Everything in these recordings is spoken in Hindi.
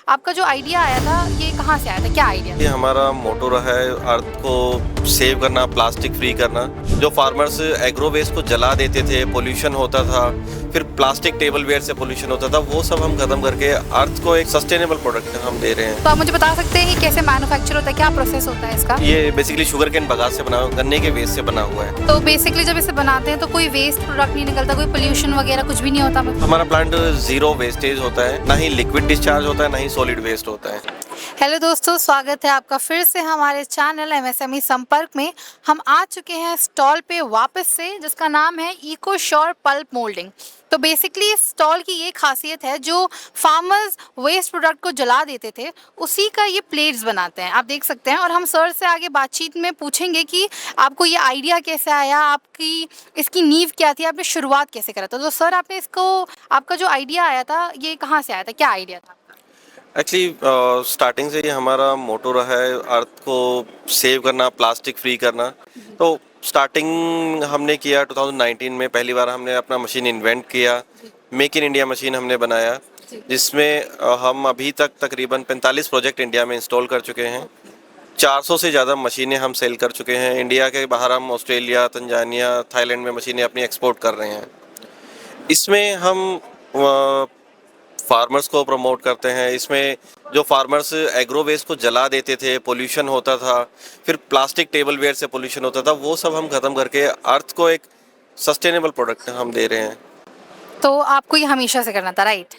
आपका जो आइडिया आया था ये कहाँ से आया था? क्या आइडिया ये था? हमारा मोटो रहा है अर्थ को सेव करना, प्लास्टिक फ्री करना। जो फार्मर्स एग्रो वेस्ट को जला देते थे, पोल्यूशन होता था, फिर प्लास्टिक टेबल वेयर से पोल्यूशन होता था, वो सब हम खत्म करके अर्थ को एक सस्टेनेबल प्रोडक्ट हम दे रहे हैं। तो आप मुझे बता सकते हैं कि कैसे मैन्युफैक्चर होता है, क्या प्रोसेस होता है इसका? ये बेसिकली शुगर केन बगास से बना हुआ, गन्ने के वेस्ट से बना हुआ है। तो बेसिकली जब इसे बनाते हैं तो कोई वेस्ट प्रोडक्ट नहीं निकलता, कोई पोल्यूशन वगैरह कुछ भी नहीं होता मतलब? हमारा प्लांट जीरो वेस्टेज होता है, ना ही लिक्विड डिस्चार्ज होता है, ना ही सॉलिड वेस्ट होता है। हेलो दोस्तों, स्वागत है आपका फिर से हमारे चैनल एमएसएमई संपर्क में। हम आ चुके हैं स्टॉल पे वापस से, जिसका नाम है इको श्योर पल्प मोल्डिंग। तो बेसिकली इस स्टॉल की ये खासियत है, जो फार्मर्स वेस्ट प्रोडक्ट को जला देते थे उसी का ये प्लेट्स बनाते हैं, आप देख सकते हैं। और हम सर से आगे बातचीत में पूछेंगे कि आपको ये आइडिया कैसे आया, आपकी इसकी नींव क्या थी, आपने शुरुआत कैसे करा था। तो सर आपने इसको, आपका जो आइडिया आया था ये कहाँ से आया था, क्या आइडिया था? एक्चुअली स्टार्टिंग से ही हमारा मोटो रहा है अर्थ को सेव करना, प्लास्टिक फ्री करना। तो स्टार्टिंग हमने किया 2019 में, पहली बार हमने अपना मशीन इन्वेंट किया, मेक इन इंडिया मशीन हमने बनाया, जिसमें हम अभी तक तकरीबन 45 प्रोजेक्ट इंडिया में इंस्टॉल कर चुके हैं। 400 से ज़्यादा मशीनें हम सेल कर चुके हैं। इंडिया के बाहर हम ऑस्ट्रेलिया, तंजानिया, थाईलैंड में मशीनें अपनी एक्सपोर्ट कर रहे हैं। इसमें हम फार्मर्स को प्रमोट करते हैं। इसमें जो फार्मर्स एग्रो वेस्ट को जला देते थे, पोल्यूशन होता था, फिर प्लास्टिक टेबल वेयर से पोल्यूशन होता था, वो सब हम खत्म करके अर्थ को एक सस्टेनेबल प्रोडक्ट हम दे रहे हैं। तो आपको ये हमेशा से करना था, राइट?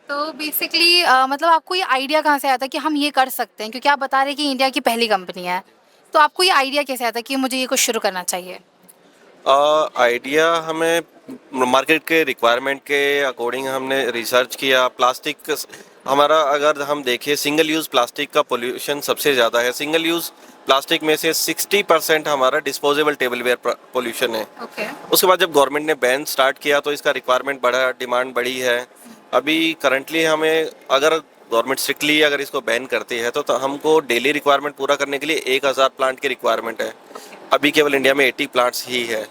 तो बेसिकली मतलब आपको ये आइडिया कहाँ से आया था कि हम ये कर सकते हैं, क्योंकि आप बता रहे हैं कि इंडिया की पहली कंपनी है। तो आपको ये आइडिया कैसे आया था कि मुझे ये कुछ शुरू करना चाहिए? आइडिया हमें मार्केट के रिक्वायरमेंट के अकॉर्डिंग हमने रिसर्च किया। प्लास्टिक हमारा अगर हम देखें, सिंगल यूज़ प्लास्टिक का पोल्यूशन सबसे ज़्यादा है। सिंगल यूज़ प्लास्टिक में से 60% हमारा डिस्पोजेबल टेबलवेयर पोल्यूशन है। ओके। उसके बाद जब गवर्नमेंट ने बैन स्टार्ट किया तो इसका रिक्वायरमेंट बढ़ा, डिमांड बढ़ी है। अभी करंटली हमें, अगर गवर्नमेंट स्ट्रिक्टली अगर इसको बैन करती है तो हमको डेली रिक्वायरमेंट पूरा करने के लिए 1000 प्लांट की रिक्वायरमेंट है। अभी केवल इंडिया में 80 प्लांट्स ही है,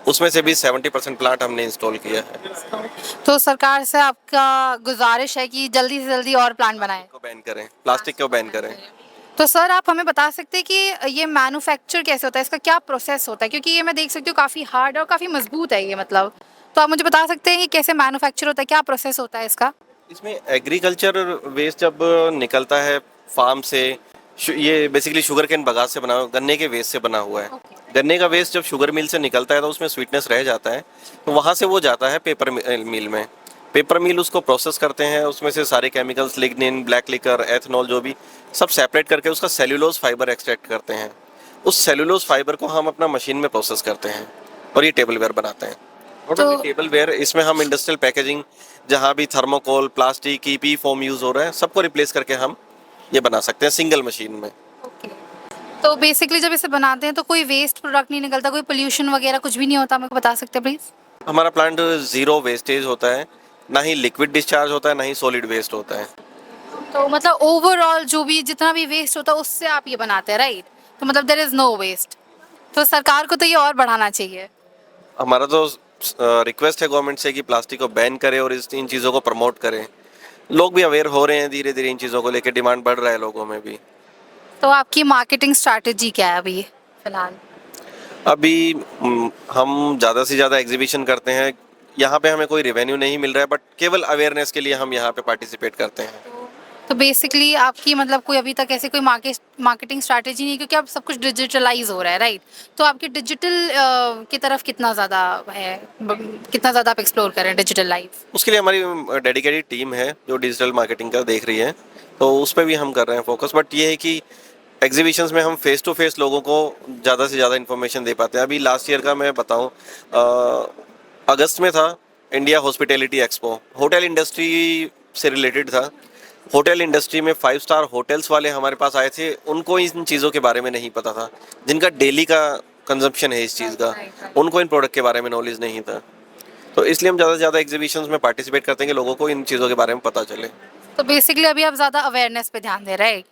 उसमें से भी 70% प्लांट हमने इंस्टॉल किया है। तो सरकार से आपका गुजारिश है कि जल्दी से जल्दी और प्लांट बनाएं। को बैन करें, प्लास्टिक को बैन करें। तो सर आप हमें बता सकते हैं कि ये मैन्युफैक्चर कैसे होता है, इसका क्या प्रोसेस होता है? क्योंकि ये मैं देख सकती हूँ काफ़ी हार्ड और काफ़ी मजबूत है ये, मतलब। तो आप मुझे बता सकते हैं कि कैसे मैन्युफैक्चर होता है, क्या प्रोसेस होता है इसका? इसमें एग्रीकल्चर वेस्ट जब निकलता है फार्म से, ये बेसिकली शुगर केन बगास से बना हुआ, गन्ने के वेस्ट से बना हुआ है। गन्ने का वेस्ट जब शुगर मिल से निकलता है तो उसमें स्वीटनेस रह जाता है, तो वहाँ से वो जाता है पेपर मिल में। पेपर मिल उसको प्रोसेस करते हैं, उसमें से सारे chemicals, lignin, black liquor, ethanol, जो भी सब सेपरेट करके उसका सेल्यूलोज फाइबर एक्सट्रैक्ट करते हैं। उस सेल्यूलोज फाइबर को हम अपना मशीन में प्रोसेस करते हैं और ये टेबल वेयर बनाते हैं। तो टेबल वेयर, इसमें हम इंडस्ट्रियल पैकेजिंग, जहाँ भी thermocol, plastic, EP foam use हो रहा है, सबको रिप्लेस करके हम ये बना सकते हैं सिंगल मशीन में। ओके। तो बेसिकली जब इसे बनाते हैं तो कोई वेस्ट प्रोडक्ट नहीं निकलता, कोई पोल्यूशन वगैरह कुछ भी नहीं होता, मेरे को बता सकते हैं प्लीज? हमारा प्लांट जीरो वेस्टेज होता है, ना ही लिक्विड डिस्चार्ज होता है, ना ही सॉलिड वेस्ट होता है। तो मतलब ओवरऑल जो भी जितना भी वेस्ट होता है उससे आप ये बनाते हैं, राइट? तो मतलब देयर इज नो वेस्ट। तो सरकार को तो ये और बढ़ाना चाहिए। हमारा तो रिक्वेस्ट है गवर्नमेंट से कि प्लास्टिक को बैन करे और इन चीज़ों को प्रमोट करें। लोग भी अवेयर हो रहे हैं धीरे धीरे, इन चीज़ों को लेकर डिमांड बढ़ रहा है लोगों में भी। तो आपकी मार्केटिंग स्ट्रैटेजी क्या है अभी फिलहाल? अभी हम ज़्यादा से ज़्यादा एग्जीबिशन करते हैं। यहाँ पे हमें कोई रेवेन्यू नहीं मिल रहा है, बट केवल अवेयरनेस के लिए हम यहाँ पे पार्टिसिपेट करते हैं। तो बेसिकली आपकी मतलब कोई अभी तक ऐसे कोई मार्केटिंग स्ट्रैटेजी नहीं है, क्योंकि अब सब कुछ डिजिटलाइज हो रहा है, राइट? तो आपकी डिजिटल की तरफ कितना ज़्यादा है, कितना ज़्यादा आप एक्सप्लोर करें डिजिटल लाइफ? उसके लिए हमारी डेडिकेटेड टीम है जो डिजिटल मार्केटिंग का देख रही है, तो उस पर भी हम कर रहे हैं फोकस। बट ये है कि एग्जीबिशंस में हम फेस टू फेस लोगों को ज़्यादा से ज़्यादा इन्फॉर्मेशन दे पाते हैं। अभी लास्ट ईयर का मैं बताऊँ, अगस्त में था India hospitality expo, hotel industry से रिलेटेड था। होटल इंडस्ट्री में 5 स्टार होटल्स वाले हमारे पास आए थे, उनको इन चीज़ों के बारे में नहीं पता था, जिनका डेली का कंजम्पशन है इस चीज़ का, उनको इन प्रोडक्ट के बारे में नॉलेज नहीं था। तो इसलिए हम ज़्यादा से ज़्यादा एग्जीबिशंस में पार्टिसिपेट करते हैं कि लोगों को इन चीज़ों के बारे में पता चले। तो बेसिकली अभी आप ज़्यादा अवेयरनेस पे ध्यान दे रहे हैं, राइट?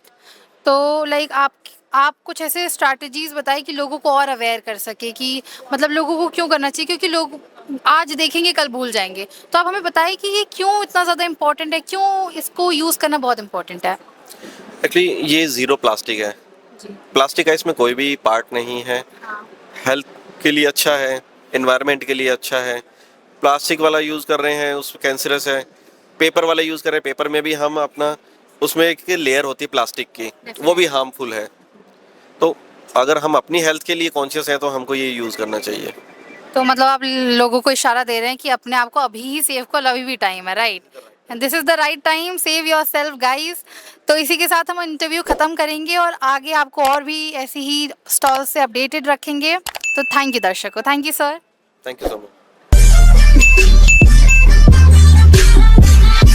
तो लाइक आप कुछ ऐसे स्ट्रैटेजीज बताएं कि लोगों को और अवेयर कर सके, कि मतलब लोगों को क्यों करना चाहिए, क्योंकि लोग आज देखेंगे कल भूल जाएंगे। तो आप हमें बताइए कि ये क्यों इतना ज़्यादा इम्पोर्टेंट है, क्यों इसको यूज़ करना बहुत इम्पोर्टेंट है? एक्चुअली ये ज़ीरो प्लास्टिक है। जी। प्लास्टिक का इसमें कोई भी पार्ट नहीं है। हाँ। हेल्थ के लिए अच्छा है, एनवायरनमेंट के लिए अच्छा है। प्लास्टिक वाला यूज़ कर रहे हैं उस कैंसरस है। पेपर वाला यूज़ कर रहे हैं, पेपर में भी हम अपना उसमें एक लेयर होती है प्लास्टिक की, वो भी हार्मफुल है। तो अगर हम अपनी हेल्थ के लिए कॉन्शियस हैं तो हमको ये यूज़ करना चाहिए। तो मतलब आप लोगों को इशारा दे रहे हैं कि अपने आप को अभी ही सेव करो, अभी भी टाइम है, right? And this is the right time, save yourself guys. तो इसी के साथ हम इंटरव्यू खत्म करेंगे और आगे आपको और भी ऐसी ही स्टॉल से अपडेटेड रखेंगे। तो थैंक यू दर्शकों, thank you sir. Thank you so much.